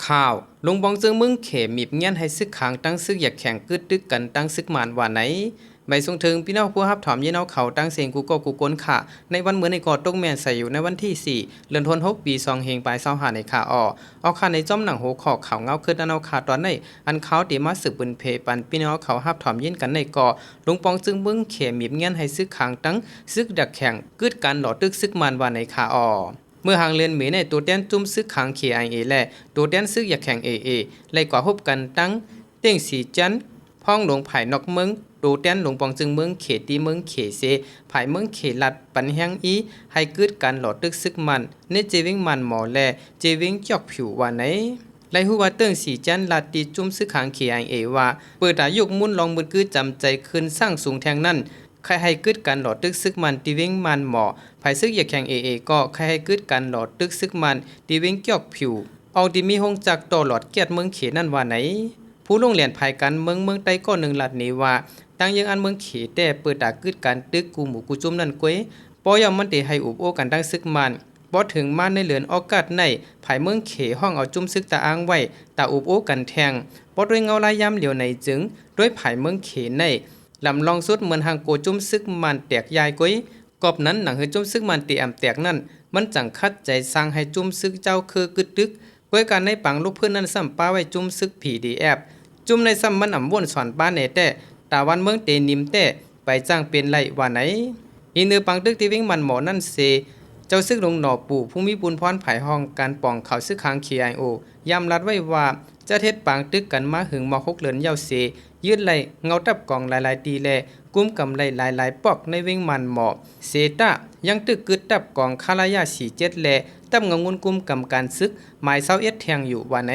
ข่าวลงบองจึงมึงเขมีบเงี้ยนให้ซึกขังตั้งซึกอยากแข่งกึดตึกกันตั้งซึกมานว่าไหนใบส่งถึงพี่น้องผู้รับถอมเย็นเอาเขาตั้งเสียงกูก็กูกนค่ะในวันเหมือนในกอดตกแม่นใส่อยู่ในวันที่4เดือนธันวาคมปี2เฮงปลาย25ในข่าเอาค่ะในจ้อมหนังโหขอกข่าวเงาขึ้นอันเอาค่ะตอนในอันเขาตีมาสืบปืนเพปันพี่น้องเขารับถอมเย็นกันในกอลงปองจึงมึงเขมีบเงี้ยนให้ซึกขังตั้งซึกดักแข่งกึดกันหลอตึกซึกมานว่าในข่าเมื่อหางเรียนหมีในตัวแดนจุ่มซึกขังเขียเอและตัวแดนซึกอยากแข่งเอไล่กว่าพบกันตั้งเต้งสีจันพ้องหลวงไผ่นอกเมืองตัวแดนหลวงปองจึงเมืองเขตีเมืองเขเซไผ่เมืองเขลัดปันแหงอีให้เกิดการหลอดตึกซึกมันเนเจวิงมันหมอแลเจวิงจอกผิวว่าไหนไล่ฮู้ว่าเติ้งสีจันลาตีจุ่มซึกขังเขียว่าเปิดอายุมุ่นลองมือคือจำใจขึ้นสร้างสูงแทงนั้นใครให้กึดกันหลอดตึกซึกมันตีวิ่งมันหมอไผซึกอยากแข่งก็ใครให้กึดกันหลอดตึกซึกมันตีวิ่งเกี่ยวผิวเอาดีมีหงจักต่อหลอดเกียรติเมืองเขนั่นว่าไหนผู้ลงเรียนภายกันเมืองใต้ก็1ลัดนี้ว่าตั้งยังอันเมืองเขแต่เปิดตากึดกันตึกกูหมู่กูจุ่มนั่นก้วยปอยอมมันติให้อุบโอกันตั้งซึกมันบ่ถึงมาในเหลือนออกาสในภายเมืองเขห้องเอาจุ่มซึกตาอ้างไว้ตาอุบโอกันแทงบ่ด้วยเงาลายยามเหลียวในจึงด้วยภายเมืองเขในลำลองสุดเหมือนหางโกจุ่มซึกมันแตกยายก้อยกอบนั้นหนังคือจุ่มซึกมันตีแอมแตกนั่นมันจังคัดใจสร้างให้จุ่มซึกเจ้าคือกึดตึกก้อยการในปังลูกเพื่อนนั้นซ้ำป้าไว้จุ่มซึกผีดีแอบจุ่มในซ้ำมันอ่ำว่นสอนป้าแหน่แต่ตาวันเมืองเตนิมแต่ไปจ้างเป็นไรว่าไหนอีเนื้อปังตึกที่วิ่งมันหมอนั่นเซเจ้าซึกลงหนอปู่ผู้มีบุญพรไผ่ห้องการป่องเขาซึกค้างคีไอโอยำรัดไว้ว่าจะเทศปังตึกกันมาหึงมา6เดือนยาวเสยืดไหลเงาตับกองหลายๆตีแลกุ้มกำไรหลายๆปอกในวิ่งมันหมอบเซตายังตึกกึดตับกองคาลายา47แลตับเงางุนกุ้มกำการซึกหมาย21แทงอยู่ว่าไหน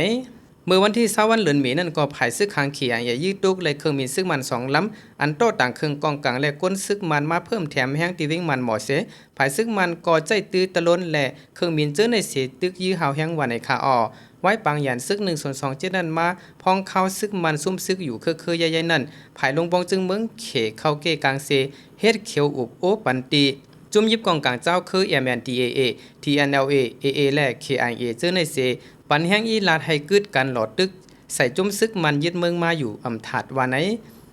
เมื่อวันที่20วันเดือนมีนั่นก็ภายซึกค้างเขียอย่ายืดตุกเลยเครื่องมีซึกมัน2ลำอันโตต่างเครื่องกองกลางและก้นซึกมันมาเพิ่มแถมแห้งตีวิ่งมันหมอเสภายซึกมันก่อใจตื้อตะล้นและเครื่องมีเจอในเสตึกยื้อหาวแห้งว่าในคาไว้ปังหยันซึก1/2นั่นมาพองเข้าซึกมันซุ่มซึกอยู่คือใหญ่ๆนั่นภายลงบองจึงเมืองเขเข้าเกกลางเซเฮ็ดเขียวอุบโอปันตีจุ่มยิบกองกลางเจ้าคือ MNDAA TNLA AA และ KIA เจอในเซปันแห้งอีลาดให้กึดกันหลอดตึกใส่จุ่มซึกมันยึดเมืองมาอยู่อำถาดว่าไหน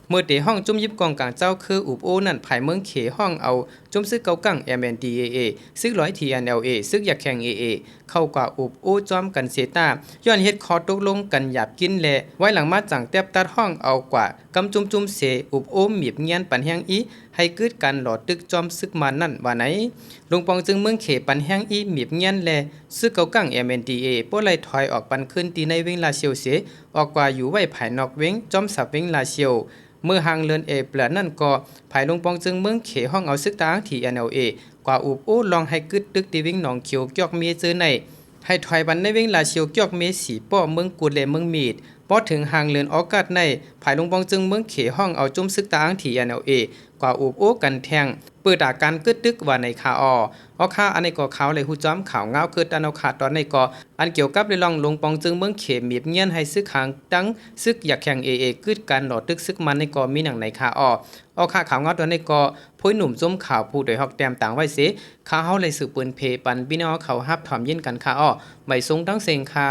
เมื่อเตห้องจุ่มยิบกองกลางเจ้าคืออุบโอนั่นภายเมืองเขห้องเอาจุ่มซึกเกากัง MNDAA ซึก100 TNLA ซึกอยากแข่ง AA เข้ากว่าอุบโอจอมกันเสตาย้อนเฮ็ดคอตกลงกันหยาบกินแลไว้หลังมาจังแตบตัดห้องเอากว่ากำจุ่มเสอุบโอมีบเงียนปันแห้งอีให้กึดกันหลอดตึกจอมซึกมันนั่นว่าไหนลงปองจึงเมืองเขปันแห้งอีมีบเงียนแลซึกเกากัง MNDA ป้อไล่ถอยออกปันขึ้นตีในเวงลาเชียวเสออกกว่าอยู่ไว้ภายนอกเวงจอมสับเวงลาเชียวเมื่อหางเลือนเปลนั่นก็ภายลงปองจึงเมืองเขห้องเอาซึกตางที่ NLA กว่าอุบโอลองให้กึดตึกตีวิ่งหนองเขียวเกียกเมียเจอในให้ถอยบันในวิ่งลาเชียวเกียกเมียสีป้อเมืองกุดเลเมืองมีดพอถึงหางเลือนออกาสในภายลงปองจึงเมืองเขห้องเอาจุ่มซึกตางที่ NLA กว่าอุบโอกันแทงเปิดอาการกึดตึกว่าในคาข้าอันในก็เขาเลยหูจ้อมข่าวเงาคือตันเอาขาดตอนในก็อันเกี่ยวกับในลองลงปองจึงเมืองเขมีบเงียนให้ซึกหางตั้งซึกอยากแข่งกึดการหลอดตึกซึกมันในก็มีหนังในคาค่าข่าวเงาตอนในก็พ้ยหนุ่มส้มข่าวผู้โดยฮอกแต้มต่างไว้เสข่าวเฮาเลยสืบปืนเพปันพี่น้องเขาฮับถอมเย็นกันคาใบทรงตั้งเซงคา